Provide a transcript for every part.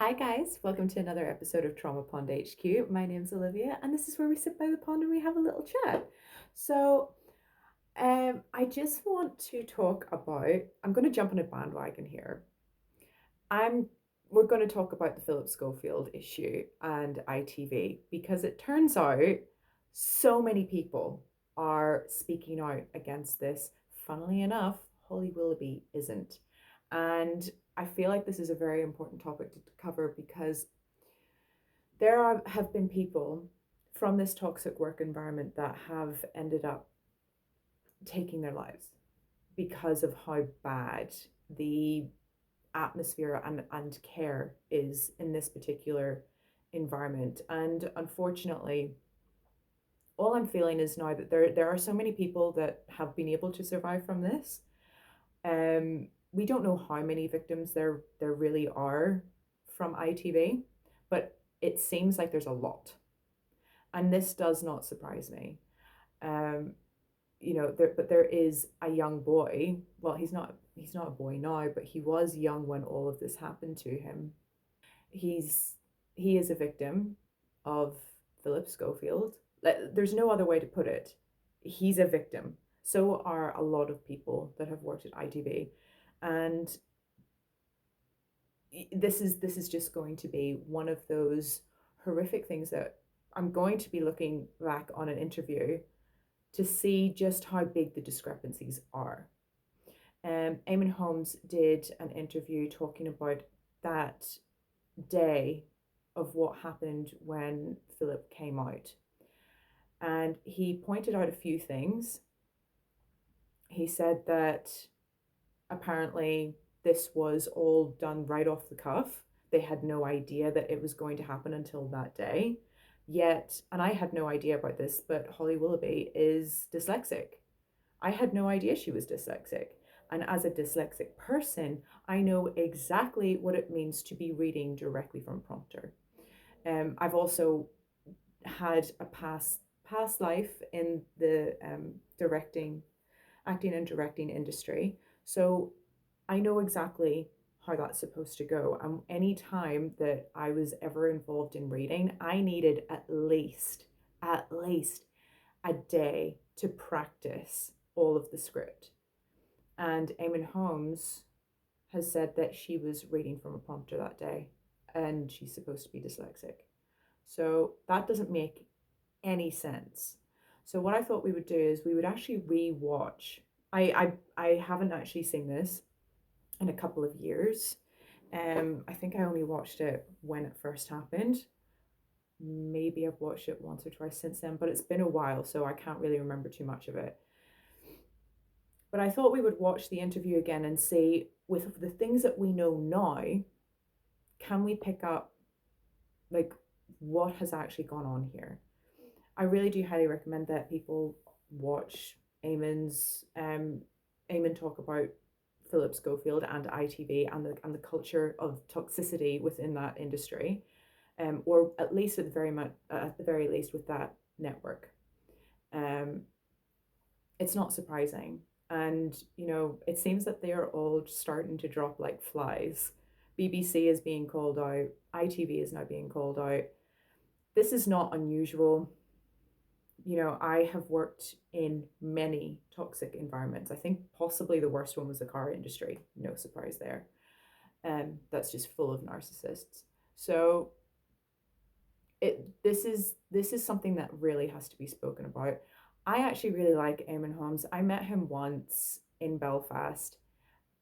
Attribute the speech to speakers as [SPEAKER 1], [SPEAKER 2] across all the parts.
[SPEAKER 1] Hi guys, welcome to another episode of Trauma Pond HQ. My name's Olivia and this is where we sit by the pond and we have a little chat. I just want to talk about, I'm going to jump on a bandwagon here. I'm We're going to talk about the Phillip Schofield issue and ITV because it turns out so many people are speaking out against this. Funnily enough, Holly Willoughby isn't. And I feel like this is a very important topic to cover because have been people from this toxic work environment that have ended up taking their lives because of how bad the atmosphere and care is in this particular environment. And unfortunately, all I'm feeling is now that there are so many people that have been able to survive from this. We don't know how many victims there really are from ITV, but it seems like there's a lot, and this does not surprise me. Um, but there is a young boy. Well, he's not a boy now, but he was young when all of this happened to him. He is a victim of Phillip Schofield. There's no other way to put it. He's a victim. So are a lot of people that have worked at ITV, and this is just going to be one of those horrific things that I'm going to be looking back on an interview to see just how big the discrepancies are. Eamonn Holmes did an interview talking about that day of what happened when Phillip came out. And he pointed out a few things. He said that apparently this was all done right off the cuff. They had no idea that it was going to happen until that day. Yet, and I had no idea about this, but Holly Willoughby is dyslexic. I had no idea she was dyslexic. And as a dyslexic person, I know exactly what it means to be reading directly from prompter. I've also had a past life in the acting and directing industry. So I know exactly how that's supposed to go. And any time that I was ever involved in reading, I needed at least a day to practice all of the script. And Eamonn Holmes has said that she was reading from a prompter that day and she's supposed to be dyslexic. So that doesn't make any sense. So what I thought we would do is we would actually re-watch. I haven't actually seen this in a couple of years. I think I only watched it when it first happened. Maybe I've watched it once or twice since then, but it's been a while, so I can't really remember too much of it. But I thought we would watch the interview again and see, with the things that we know now, can we pick up like what has actually gone on here? I really do highly recommend that people watch Eamonn talk about Phillip Schofield and ITV and the culture of toxicity within that industry, or at least at the very least with that network. It's not surprising, and it seems that they are all starting to drop like flies. BBC is being called out. ITV is now being called out. This is not unusual. I have worked in many toxic environments. I think possibly the worst one was the car industry. No surprise there. That's just full of narcissists. So this is something that really has to be spoken about. I actually really like Eamonn Holmes. I met him once in Belfast.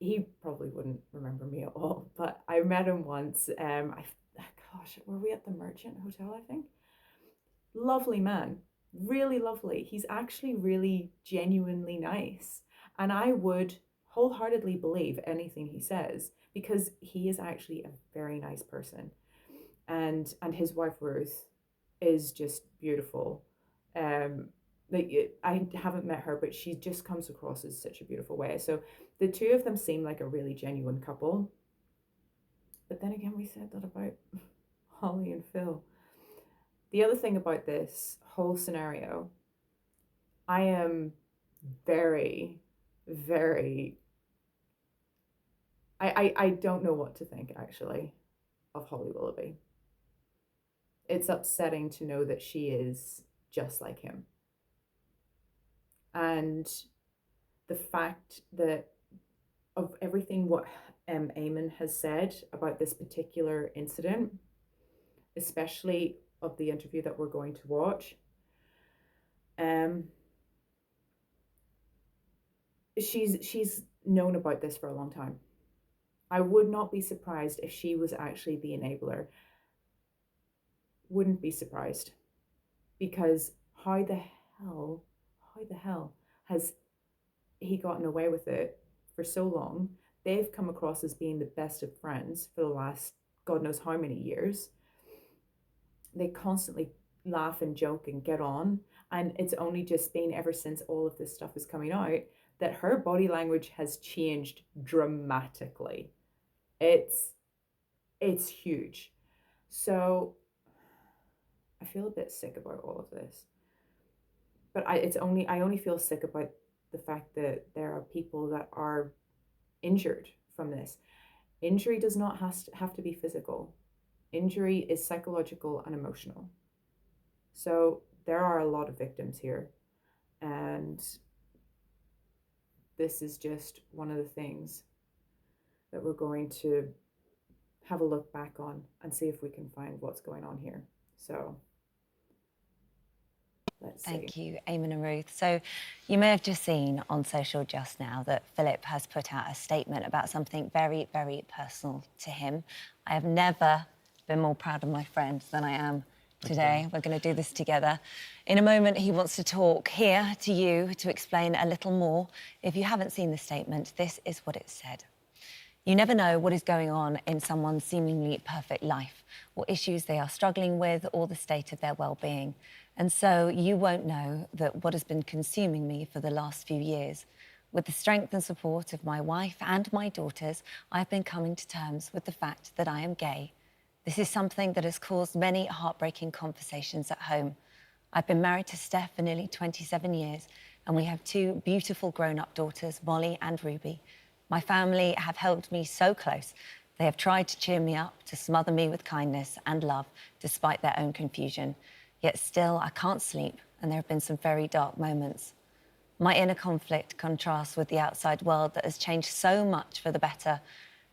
[SPEAKER 1] He probably wouldn't remember me at all, but I met him once. Gosh, were we at the Merchant Hotel, I think? Lovely man, really lovely. He's actually really genuinely nice. And I would wholeheartedly believe anything he says because he is actually a very nice person. And his wife Ruth is just beautiful. I haven't met her, but she just comes across as such a beautiful way. So the two of them seem like a really genuine couple. But then again, we said that about Holly and Phil. The other thing about this whole scenario, I am very, very, I don't know what to think actually. of Holly Willoughby. It's upsetting to know that she is just like him. And the fact that of everything what Eamonn has said about this particular incident, especially of the interview that we're going to watch, she's known about this for a long time. I would not be surprised if she was actually the enabler. Wouldn't be surprised, because how the hell has he gotten away with it for so long? They've come across as being the best of friends for the last God knows how many years. They constantly laugh and joke and get on, and it's only just been ever since all of this stuff is coming out that her body language has changed dramatically. It's huge. So I feel a bit sick about all of this, but I only feel sick about the fact that there are people that are injured from this. Injury does not have to be physical. Injury is psychological and emotional. So there are a lot of victims here, and this is just one of the things that we're going to have a look back on and see if we can find what's going on here. So let's see.
[SPEAKER 2] Thank you, Eamonn and Ruth. So you may have just seen on social just now that Phillip has put out a statement about something very, very personal to him. I have never been more proud of my friend than I am today. We're going to do this together. In a moment, he wants to talk here to you to explain a little more. If you haven't seen the statement, this is what it said. You never know what is going on in someone's seemingly perfect life, what issues they are struggling with, or the state of their well-being. And so you won't know that what has been consuming me for the last few years. With the strength and support of my wife and my daughters, I've been coming to terms with the fact that I am gay. This is something that has caused many heartbreaking conversations at home. I've been married to Steph for nearly 27 years, and we have two beautiful grown-up daughters, Molly and Ruby. My family have held me so close. They have tried to cheer me up, to smother me with kindness and love, despite their own confusion. Yet still, I can't sleep, and there have been some very dark moments. My inner conflict contrasts with the outside world that has changed so much for the better.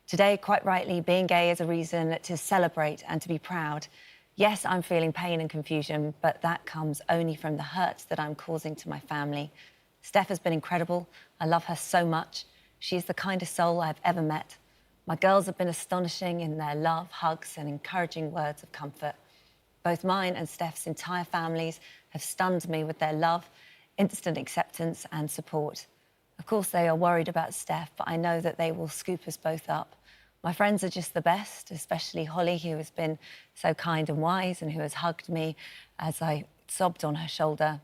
[SPEAKER 2] Today, quite rightly, being gay is a reason to celebrate and to be proud. Yes, I'm feeling pain and confusion, but that comes only from the hurt that I'm causing to my family. Steph has been incredible. I love her so much. She is the kindest soul I've ever met. My girls have been astonishing in their love, hugs, and encouraging words of comfort. Both mine and Steph's entire families have stunned me with their love, instant acceptance, and support. Of course, they are worried about Steph, but I know that they will scoop us both up. My friends are just the best, especially Holly, who has been so kind and wise and who has hugged me as I sobbed on her shoulder.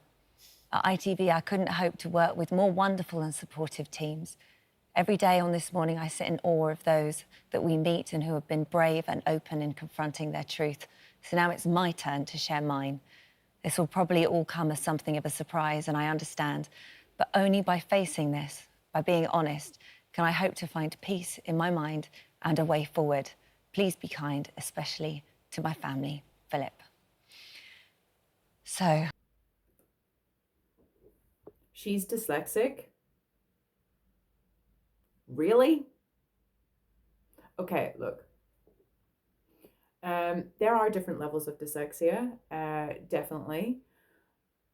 [SPEAKER 2] At ITV, I couldn't hope to work with more wonderful and supportive teams. Every day on This Morning, I sit in awe of those that we meet and who have been brave and open in confronting their truth. So now it's my turn to share mine. This will probably all come as something of a surprise, and I understand. But only by facing this, by being honest, can I hope to find peace in my mind and a way forward. Please be kind, especially to my family. Phillip. So.
[SPEAKER 1] She's dyslexic? Really? Okay, look. There are different levels of dyslexia, definitely.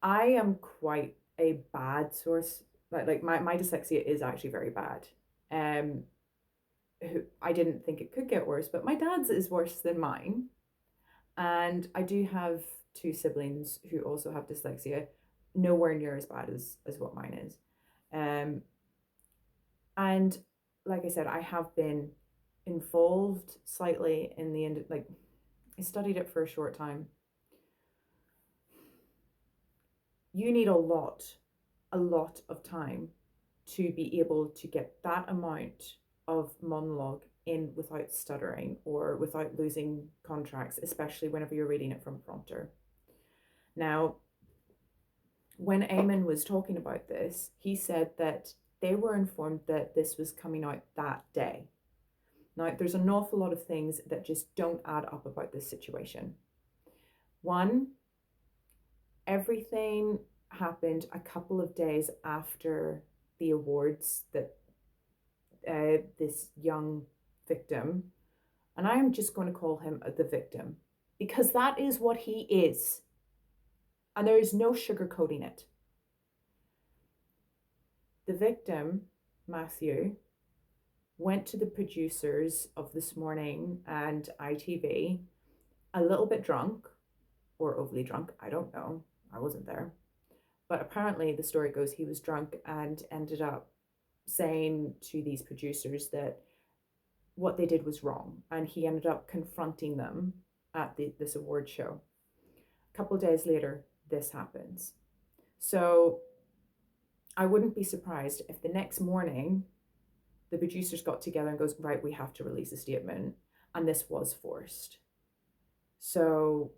[SPEAKER 1] I am quite a bad source. Like my dyslexia is actually very bad. I didn't think it could get worse, but my dad's is worse than mine. And I do have two siblings who also have dyslexia, nowhere near as bad as what mine is. And like I said, I have been involved slightly in the end. Like, I studied it for a short time. You need a lot of time to be able to get that amount of monologue in without stuttering or without losing contracts, especially whenever you're reading it from a prompter. Now, when Eamonn was talking about this, he said that they were informed that this was coming out that day. Now, there's an awful lot of things that just don't add up about this situation. One, everything happened a couple of days after the awards that this young victim, and I am just going to call him the victim, because that is what he is. And there is no sugarcoating it. The victim, Matthew, went to the producers of This Morning and ITV a little bit drunk, or overly drunk, I don't know. I wasn't there. But apparently the story goes he was drunk and ended up saying to these producers that what they did was wrong. And he ended up confronting them at this award show. A couple of days later, this happens. So I wouldn't be surprised if the next morning the producers got together and goes, right, we have to release a statement. And this was forced. So,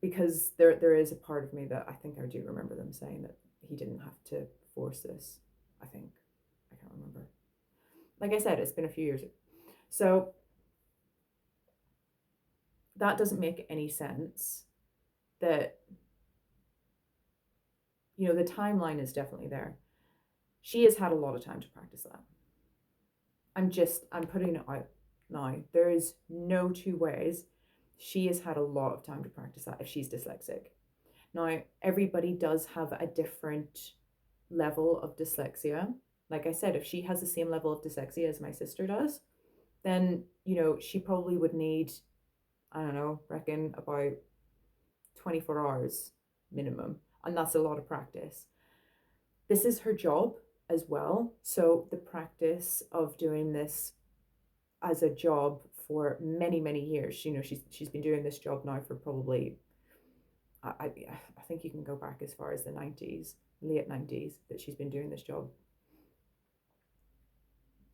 [SPEAKER 1] because there is a part of me that I think I do remember them saying that he didn't have to force this. I think. I can't remember. Like I said, it's been a few years. So, that doesn't make any sense. That, you know, the timeline is definitely there. She has had a lot of time to practice that. I'm putting it out now. There is no two ways. She has had a lot of time to practice that if she's dyslexic. Now, everybody does have a different level of dyslexia. Like I said, if she has the same level of dyslexia as my sister does, then, you know, she probably would need, I don't know, reckon about 24 hours minimum. And that's a lot of practice. This is her job as well. So the practice of doing this as a job for many, many years, you know, she's been doing this job now for probably, I think you can go back as far as the 90s, late 90s, that she's been doing this job.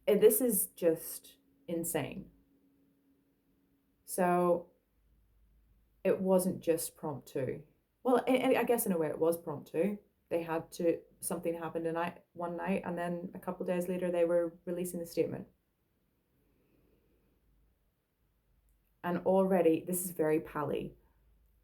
[SPEAKER 1] And this is just insane. So it wasn't just prompt two. Well, I guess in a way it was prompt two. They had to, something happened one night, and then a couple of days later they were releasing the statement. And already, this is very pally.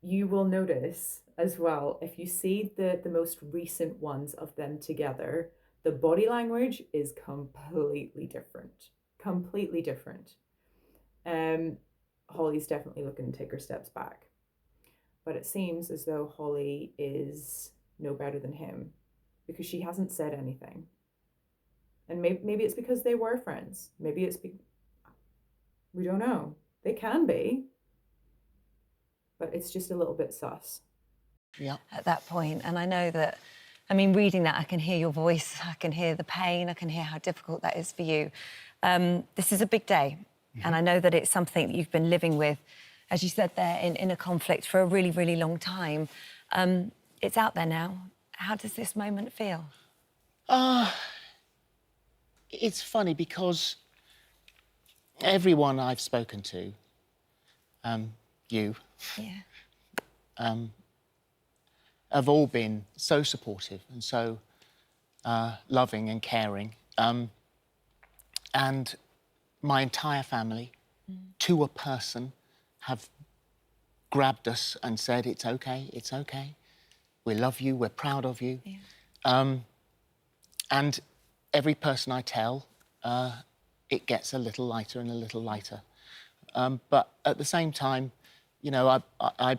[SPEAKER 1] You will notice as well, if you see the most recent ones of them together, the body language is completely different. Completely different. Holly's definitely looking to take her steps back. But it seems as though Holly is no better than him because she hasn't said anything. And maybe it's because they were friends. Maybe it's we don't know. They can be, but it's just a little bit sus.
[SPEAKER 2] Yeah. At that point, and I know that, I mean, reading that, I can hear your voice, I can hear the pain, I can hear how difficult that is for you. This is a big day, and I know that it's something that you've been living with, as you said there, in a conflict for a really, really long time. It's out there now. How does this moment feel?
[SPEAKER 3] It's funny because everyone I've spoken to, you, have all been so supportive and so loving and caring. And my entire family, to a person, have grabbed us and said, it's okay, it's okay. We love you, we're proud of you. Yeah. And every person I tell, it gets a little lighter and a little lighter. But at the same time, you know, I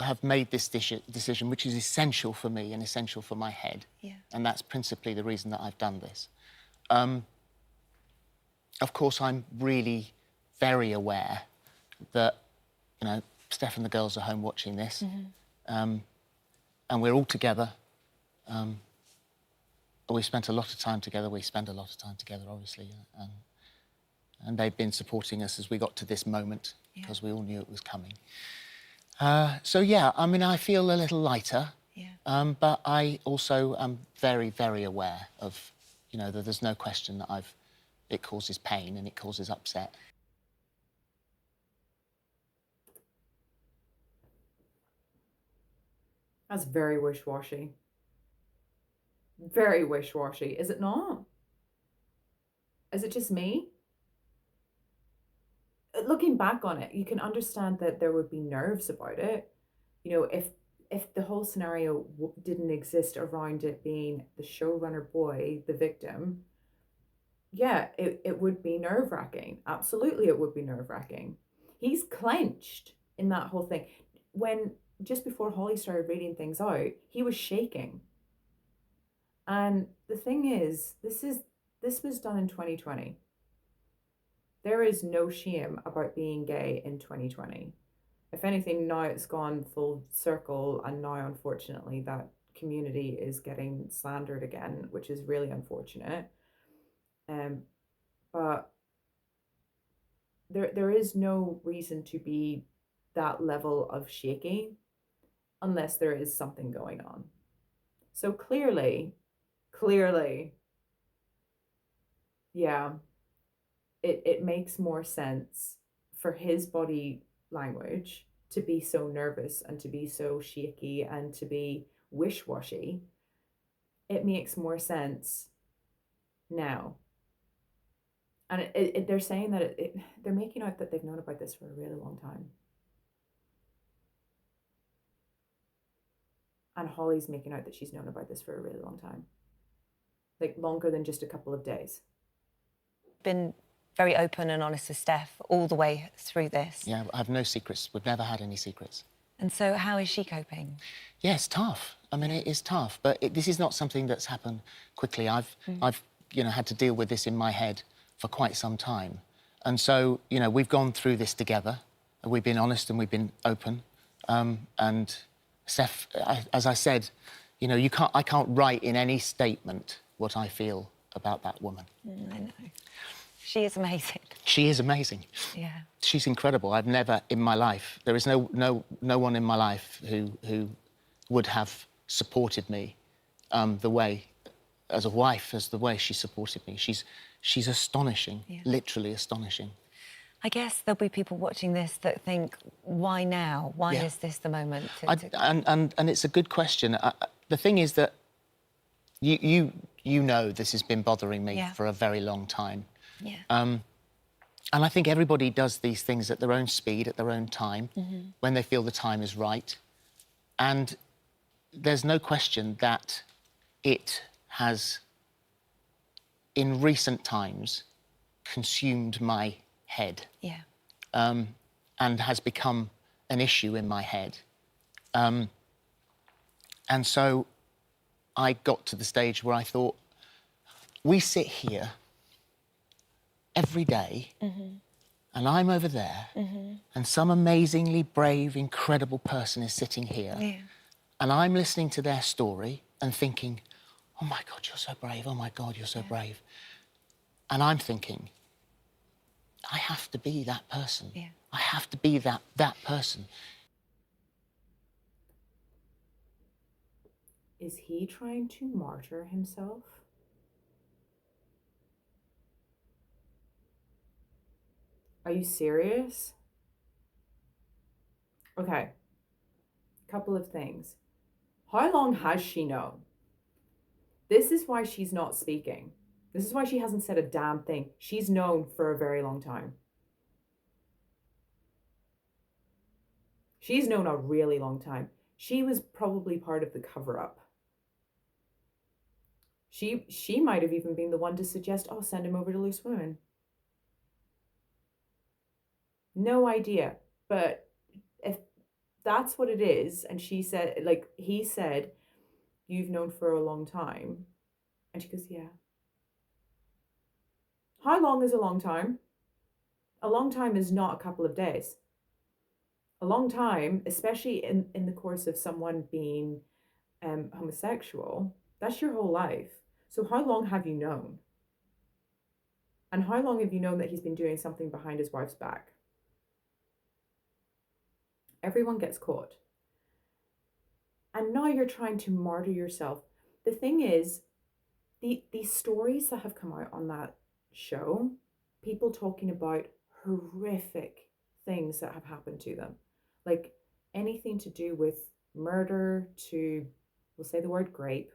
[SPEAKER 3] have made this decision, which is essential for me and essential for my head. Yeah. And that's principally the reason that I've done this. Of course, I'm really very aware that, you know, Steph and the girls are home watching this. And we're all together. We spent a lot of time together. We spend a lot of time together, obviously. And they've been supporting us as we got to this moment, because we all knew it was coming. So, yeah, I mean, I feel a little lighter. Yeah. But I also am very, very aware of, you know, that there's no question that it causes pain and it causes upset.
[SPEAKER 1] That's very wish-washy. Very wish-washy, is it not? Is it just me? looking back on it, you can understand that there would be nerves about it. You know, if the whole scenario didn't exist around it being the showrunner boy, the victim, yeah, it would be nerve-wracking. Absolutely, it would be nerve-wracking. He's clenched in that whole thing. When just before Holly started reading things out, he was shaking. And the thing is, this was done in 2020. There is no shame about being gay in 2020. If anything, now it's gone full circle, and now unfortunately that community is getting slandered again, which is really unfortunate. But there is no reason to be that level of shaky unless there is something going on. So clearly, yeah, it makes more sense for his body language to be so nervous and to be so shaky and to be wish-washy. It makes more sense now. And they're saying that they're making out that they've known about this for a really long time. And Holly's making out that she's known about this for a really long time. Like longer than just a couple of days.
[SPEAKER 2] Been very open and honest with Steph all the way through this.
[SPEAKER 3] Yeah, I have no secrets. We've never had any secrets.
[SPEAKER 2] And so how is she coping?
[SPEAKER 3] Yeah, it's tough. I mean, it is tough, but this is not something that's happened quickly. I've had to deal with this in my head for quite some time. And so, we've gone through this together. And we've been honest and we've been open. And Steph, as I said, I can't write in any statement what I feel about that woman.
[SPEAKER 2] I know. She is amazing.
[SPEAKER 3] She is amazing.
[SPEAKER 2] Yeah.
[SPEAKER 3] She's incredible. I've never in my life, there is no one in my life who would have supported me the way, as a wife, as the way she supported me. She's astonishing, literally astonishing.
[SPEAKER 2] I guess there'll be people watching this that think, why now? Why is this the moment?
[SPEAKER 3] And it's a good question. The thing is that you know this has been bothering me for a very long time.
[SPEAKER 2] Yeah.
[SPEAKER 3] And I think everybody does these things at their own speed, at their own time, when they feel the time is right. And there's no question that it has, in recent times, consumed my head.
[SPEAKER 2] Yeah.
[SPEAKER 3] And has become an issue in my head. And so I got to the stage where I thought, we sit here every day, and I'm over there, and some amazingly brave, incredible person is sitting here, and I'm listening to their story and thinking, oh my God, you're so brave, oh my God, you're so brave. And I'm thinking, I have to be that person.
[SPEAKER 2] Yeah.
[SPEAKER 3] I have to be that person.
[SPEAKER 1] Is he trying to martyr himself? Are you serious? Okay. Couple of things. How long has she known? This is why she's not speaking. This is why she hasn't said a damn thing. She's known for a very long time. She's known a really long time. She was probably part of the cover-up. She might have even been the one to suggest, oh, send him over to Loose Women. No idea. But if that's what it is, and she said, like, he said, you've known for a long time. And she goes, yeah. How long is a long time? A long time is not a couple of days. A long time, especially in the course of someone being homosexual, that's your whole life. So how long have you known? And how long have you known that he's been doing something behind his wife's back? Everyone gets caught. And now you're trying to martyr yourself. The thing is, these stories that have come out on that show, people talking about horrific things that have happened to them. Like anything to do with murder to, we'll say the word grape.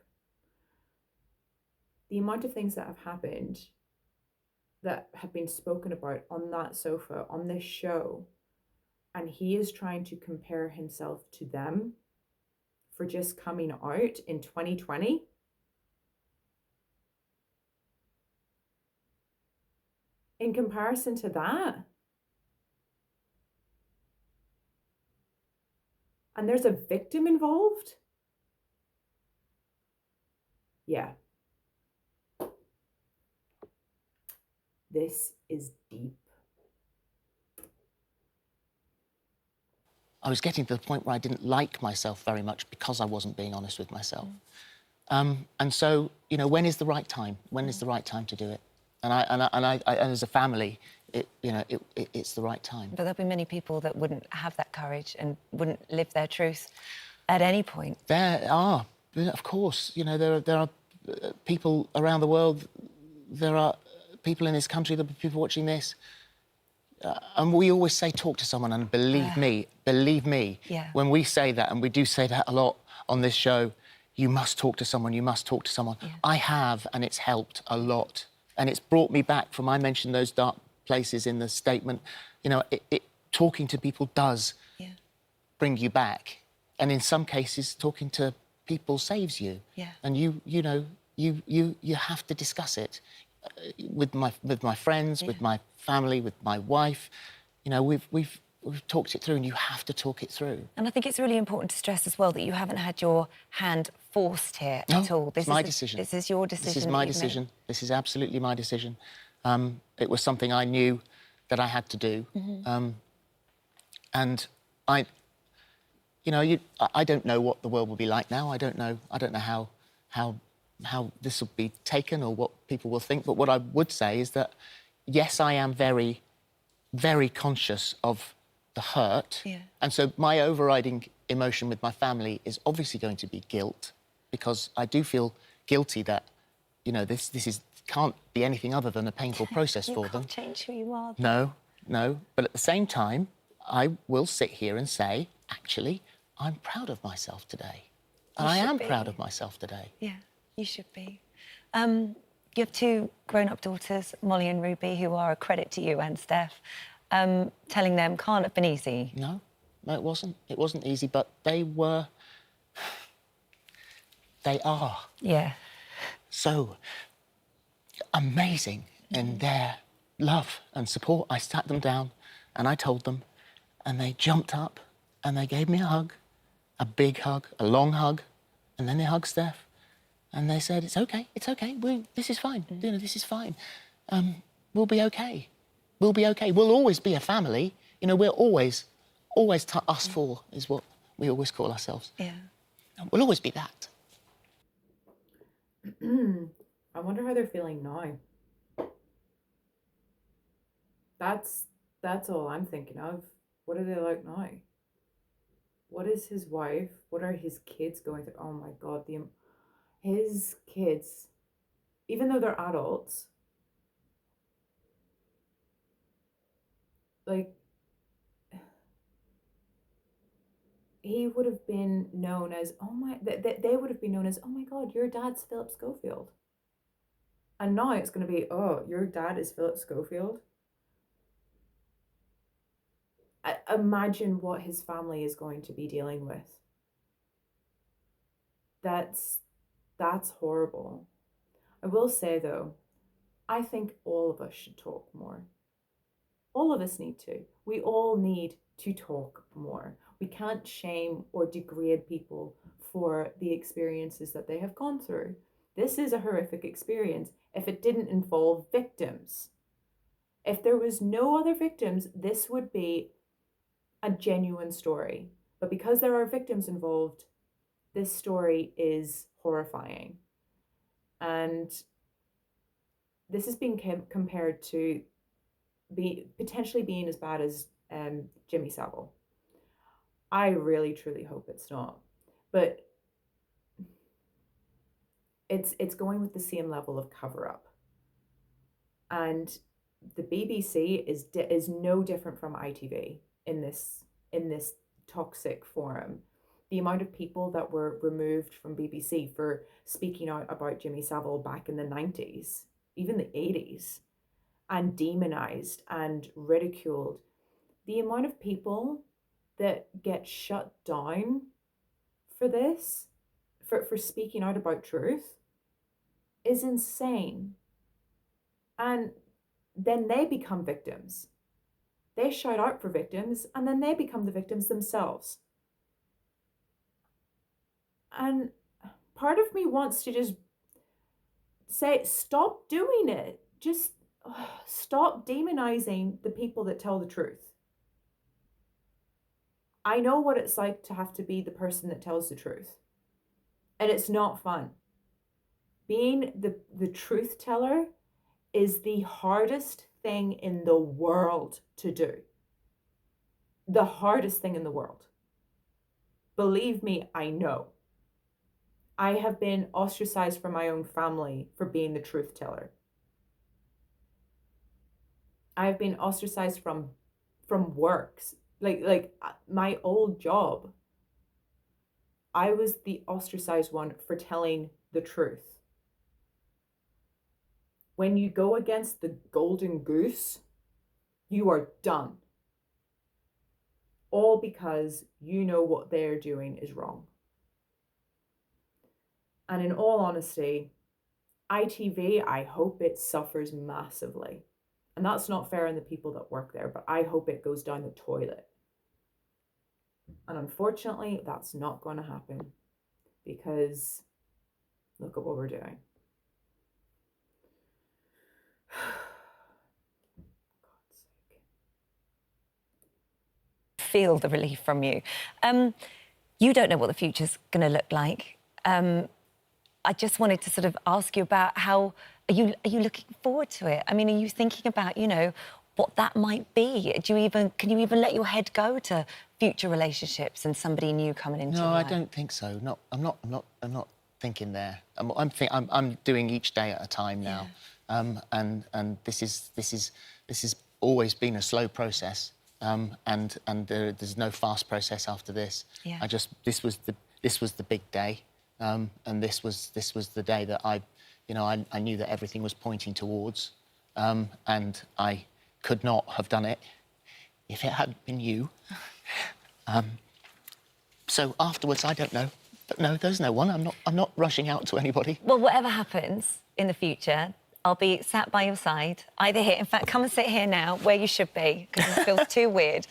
[SPEAKER 1] The amount of things that have happened that have been spoken about on that sofa, on this show, and he is trying to compare himself to them for just coming out in 2020. In comparison to that, and there's a victim involved. Yeah. This is deep.
[SPEAKER 3] I was getting to the point where I didn't like myself very much because I wasn't being honest with myself. And so, you know, when is the right time? When is the right time to do it? And as a family, it's the right time.
[SPEAKER 2] But there'll be many people that wouldn't have that courage and wouldn't live their truth at any point.
[SPEAKER 3] There are, of course, you know, there are people around the world, there are people in this country, there are people watching this, and we always say talk to someone, and believe me,
[SPEAKER 2] Yeah.
[SPEAKER 3] when we say that, and we do say that a lot on this show, you must talk to someone, you must talk to someone.
[SPEAKER 2] Yeah.
[SPEAKER 3] I have, and it's helped a lot. And it's brought me back from, I mentioned those dark places in the statement, you know, talking to people does bring you back. And in some cases, talking to people saves you.
[SPEAKER 2] Yeah.
[SPEAKER 3] And you have to discuss it with my friends, with my family, with my wife. You know, we've talked it through, and you have to talk it through.
[SPEAKER 2] And I think it's really important to stress as well that you haven't had your hand forced here at all.
[SPEAKER 3] This is my decision.
[SPEAKER 2] This is your decision.
[SPEAKER 3] This is my decision. This is absolutely my decision. It was something I knew that I had to do. And I don't know what the world will be like now. I don't know how this will be taken or what people will think. But what I would say is that, yes, I am very, very conscious of the hurt.
[SPEAKER 2] Yeah.
[SPEAKER 3] And so my overriding emotion with my family is obviously going to be guilt, because I do feel guilty that, you know, this can't be anything other than a painful process for them.
[SPEAKER 2] You can't change who you are.
[SPEAKER 3] No. But at the same time, I will sit here and say, actually, I'm proud of myself today. And I am proud of myself today.
[SPEAKER 2] Yeah, you should be. You have two grown-up daughters, Molly and Ruby, who are a credit to you and Steph. Telling them can't have been easy.
[SPEAKER 3] No, it wasn't. It wasn't easy, but they are.
[SPEAKER 2] Yeah.
[SPEAKER 3] So amazing in their love and support. I sat them down and I told them, and they jumped up and they gave me a hug, a big hug, a long hug, and then they hugged Steph and they said, it's okay, this is fine, you know, this is fine. We'll be okay. We'll be okay. We'll always be a family. You know, we're always us four is what we always call ourselves.
[SPEAKER 2] Yeah.
[SPEAKER 3] We'll always be that.
[SPEAKER 1] I wonder how they're feeling now. That's all I'm thinking of. What are they like now? What is his wife? What are his kids going through? Oh my God, his kids, even though they're adults, like, he would have been known as, they would have been known as, oh my God, your dad's Phillip Schofield. And now it's going to be, oh, your dad is Phillip Schofield. Imagine what his family is going to be dealing with. That's horrible. I will say though, I think all of us should talk more. All of us need to. We all need to talk more. We can't shame or degrade people for the experiences that they have gone through. This is a horrific experience. If it didn't involve victims, if there was no other victims, this would be a genuine story. But because there are victims involved, this story is horrifying. And this is being compared to potentially being as bad as Jimmy Savile. I really truly hope it's not, but it's going with the same level of cover-up. And the BBC is no different from ITV in this toxic forum. The amount of people that were removed from BBC for speaking out about Jimmy Savile back in the 90s, even the 80s, and demonized and ridiculed. The amount of people that get shut down for this, for speaking out about truth, is insane. And then they become victims. They shout out for victims, and then they become the victims themselves. And part of me wants to just say, stop doing it. Just stop demonizing the people that tell the truth. I know what it's like to have to be the person that tells the truth. And it's not fun. Being the truth teller is the hardest thing in the world to do. The hardest thing in the world. Believe me, I know. I have been ostracized from my own family for being the truth teller. I have been ostracized from works. Like my old job. I was the ostracized one for telling the truth. When you go against the Golden Goose, you are done. All because you know what they're doing is wrong. And in all honesty, ITV, I hope it suffers massively. And that's not fair on the people that work there, but I hope it goes down the toilet. And unfortunately, that's not going to happen, because look at what we're doing. God's sake.
[SPEAKER 2] Feel the relief from you. You don't know what the future's going to look like. I just wanted to sort of ask you about how are you looking forward to it? I mean, are you thinking about, you know, what that might be? Can you even let your head go to future relationships and somebody new coming into your life?
[SPEAKER 3] No, I don't think so. No, I'm not thinking there. I'm doing each day at a time now. Yeah. And this is always been a slow process. And there's no fast process after this.
[SPEAKER 2] Yeah.
[SPEAKER 3] This was the big day. And this was the day that I knew that everything was pointing towards, and I could not have done it if it hadn't been you. So afterwards, I don't know, but no, there's no one. I'm not rushing out to anybody.
[SPEAKER 2] Well, whatever happens in the future, I'll be sat by your side, either here. In fact, come and sit here now, where you should be, because it feels too weird.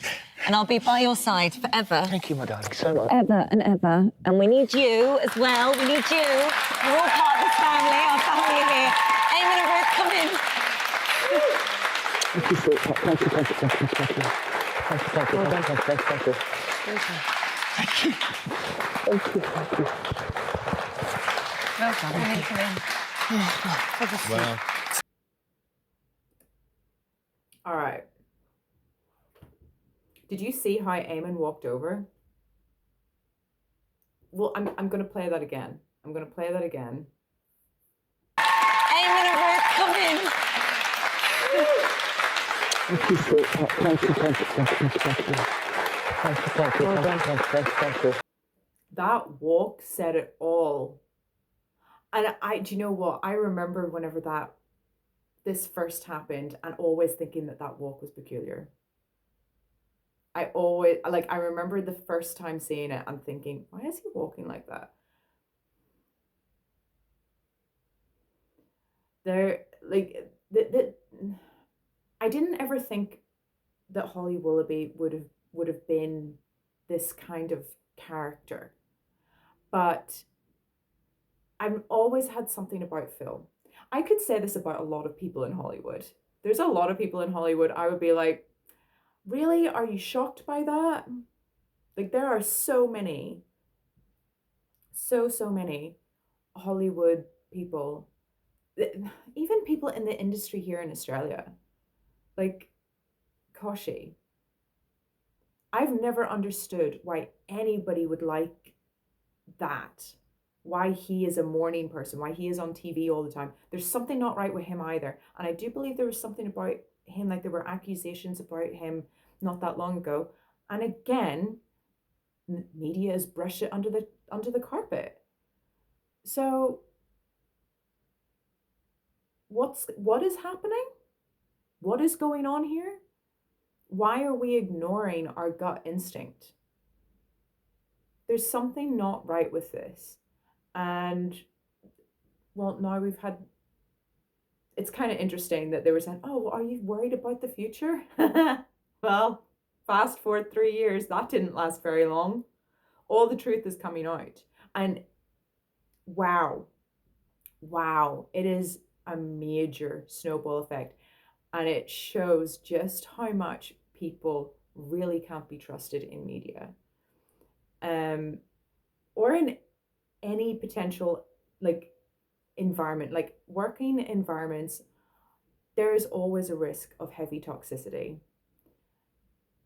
[SPEAKER 2] And I'll be by your side forever.
[SPEAKER 3] Thank you, my darling, so much.
[SPEAKER 2] Ever and ever. And we need you as well. We need you. We're all part of this family. Our family are here. Eamonn and Ruth, come in.
[SPEAKER 3] Thank you, sweetheart. Thank you. Thank you.
[SPEAKER 2] Well done. Really come in.
[SPEAKER 3] Well.
[SPEAKER 1] All right. Did you see how Eamonn walked over? Well, I'm going to play that again.
[SPEAKER 2] Eamonn and Ruth, come in.
[SPEAKER 3] Thank you, sweetheart. Thank you.
[SPEAKER 1] That walk said it all. And do you know what? I remember whenever this first happened, and always thinking that walk was peculiar. I remember the first time seeing it and thinking, why is he walking like that? I didn't ever think that Holly Willoughby would have been this kind of character, but I've always had something about Phil. I could say this about a lot of people in Hollywood. There's a lot of people in Hollywood I would be like, really? Are you shocked by that? Like, there are so many Hollywood people, even people in the industry here in Australia, like Koshi. I've never understood why anybody would like that. Why he is a morning person, why he is on TV all the time. There's something not right with him either. And I do believe there was something about him, like there were accusations about him not that long ago. And again, media has brushed it under the carpet. So what is happening? What is going on here? Why are we ignoring our gut instinct? There's something not right with this. And well, now we've had, it's kind of interesting that they were saying, oh, are you worried about the future? Well, fast forward 3 years, that didn't last very long. All the truth is coming out. And wow, it is a major snowball effect. And it shows just how much people really can't be trusted in media. Or in any potential like environment, like working environments, there is always a risk of heavy toxicity.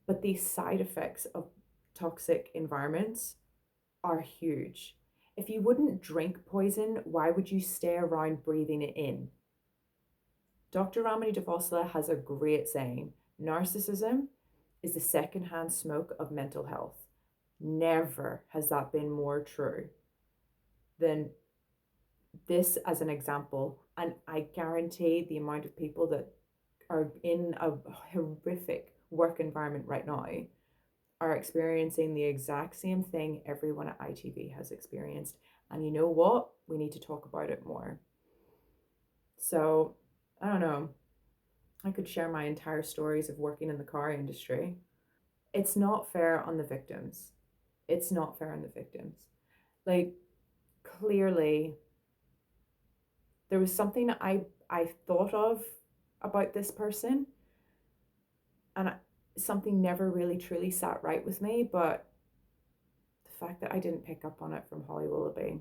[SPEAKER 1] But the side effects of toxic environments are huge. If you wouldn't drink poison, why would you stay around breathing it in? Dr. Ramani Devosla has a great saying: narcissism is the secondhand smoke of mental health. Never has that been more true than this as an example. And I guarantee the amount of people that are in a horrific work environment right now are experiencing the exact same thing everyone at ITV has experienced. And you know what? We need to talk about it more. So, I don't know. I could share my entire stories of working in the car industry. It's not fair on the victims. It's not fair on the victims. Like, clearly, there was something I thought of about this person, and something never really truly sat right with me, but the fact that I didn't pick up on it from Holly Willoughby.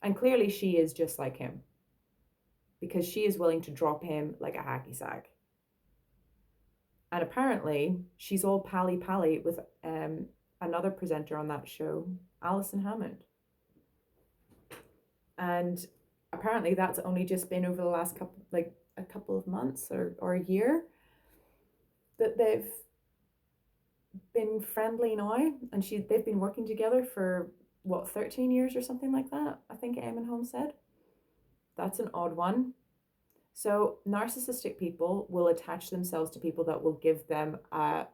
[SPEAKER 1] And clearly she is just like him, because she is willing to drop him like a hacky sack. And apparently she's all pally with another presenter on that show, Alison Hammond. And apparently that's only just been over the last a couple of months or a year that they've been friendly now, and they've been working together for what, 13 years or something like that, I think Eamonn Holmes said. That's an odd one. So narcissistic people will attach themselves to people that will give them a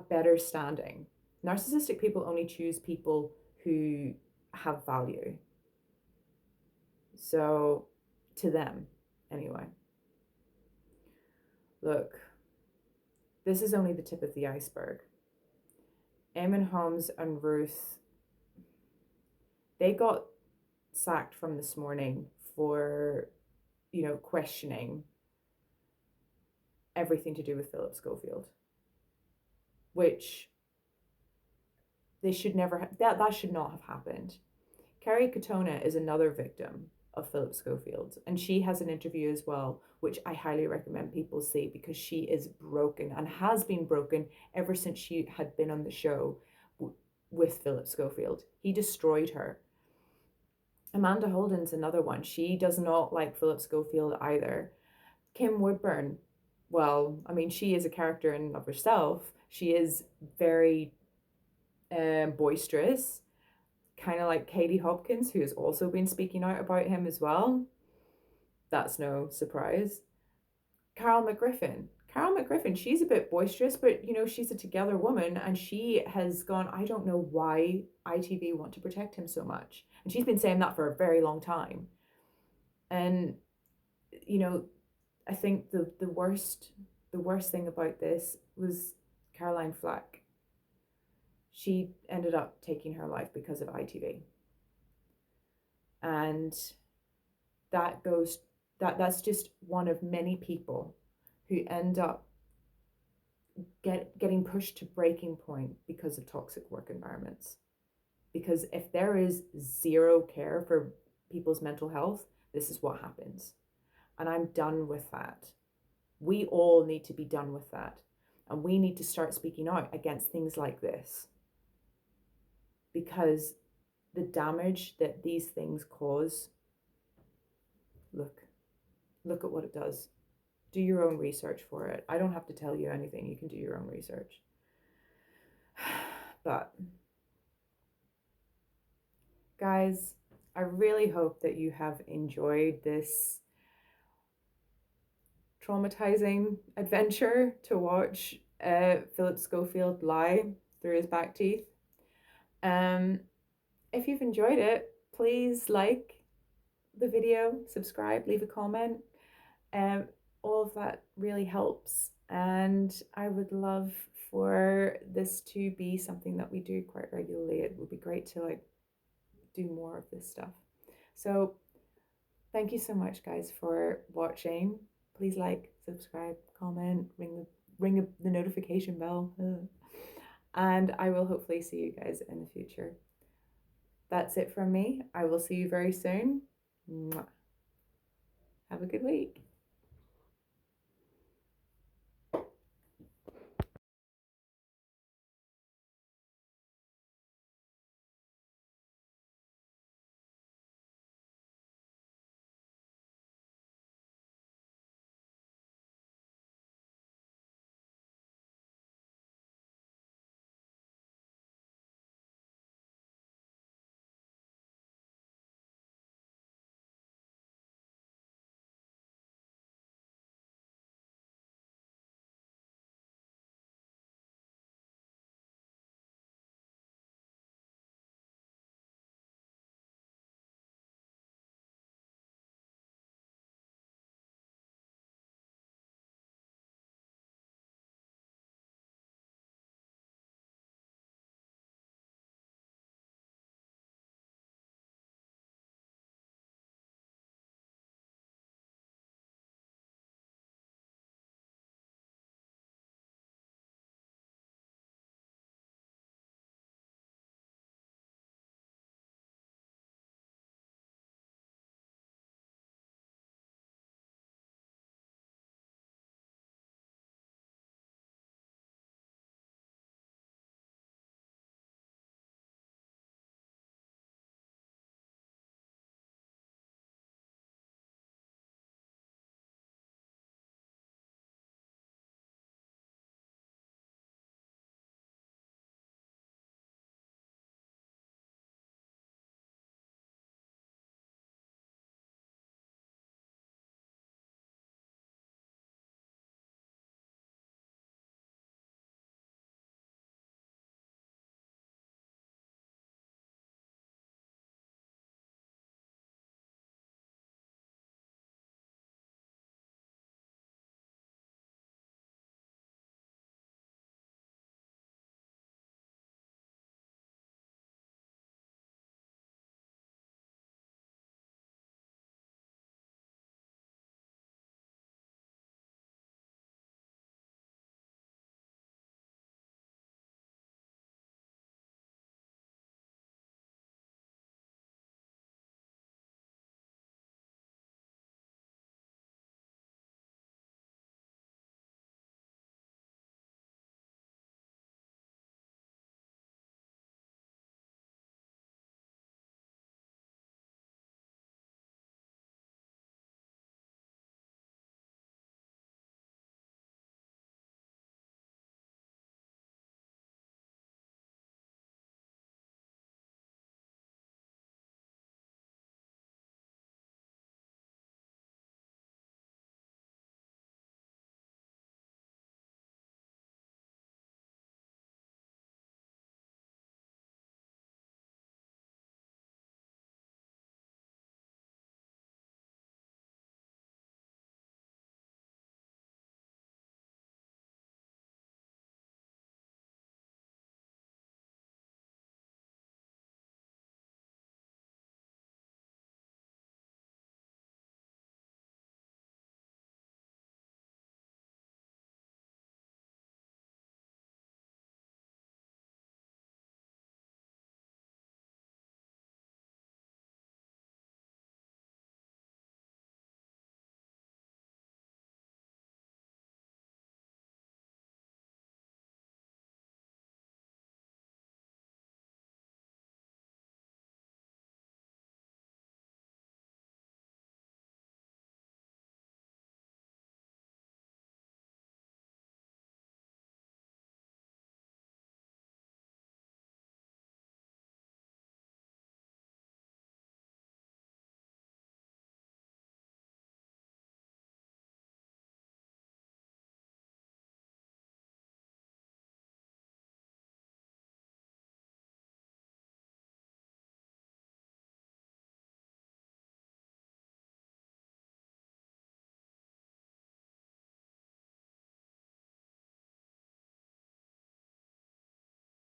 [SPEAKER 1] better standing. Narcissistic people only choose people who have value. So, to them, anyway. Look, this is only the tip of the iceberg. Eamonn Holmes and Ruth, they got sacked from This Morning for, questioning everything to do with Phillip Schofield, which they should never have, that should not have happened. Carrie Katona is another victim of Phillip Schofield, and she has an interview as well, which I highly recommend people see, because she is broken and has been broken ever since she had been on the show with Phillip Schofield. He destroyed her. Amanda Holden's another one. She does not like Phillip Schofield either. Kim Woodburn, well, I mean, she is a character in and of herself. She is very boisterous, kind of like Katie Hopkins, who has also been speaking out about him as well. That's no surprise. Carol McGriffin, she's a bit boisterous, but she's a together woman, and she has gone, I don't know why ITV want to protect him so much. And she's been saying that for a very long time. And I think the worst thing about this was Caroline Flack. She ended up taking her life because of ITV. And that's just one of many people who end up getting pushed to breaking point because of toxic work environments. Because if there is zero care for people's mental health, this is what happens. And I'm done with that. We all need to be done with that. And we need to start speaking out against things like this. Because the damage that these things cause, look at what it does. Do your own research for it. I don't have to tell you anything. You can do your own research. But, guys, I really hope that you have enjoyed this traumatizing adventure to watch Phillip Schofield lie through his back teeth. If you've enjoyed it, please like the video, subscribe, leave a comment. All of that really helps, and I would love for this to be something that we do quite regularly. It would be great to like do more of this stuff. So thank you so much, guys, for watching. Please like, subscribe, comment, ring the notification bell, and I will hopefully see you guys in the future. That's it from me. I will see you very soon. Mwah. Have a good week.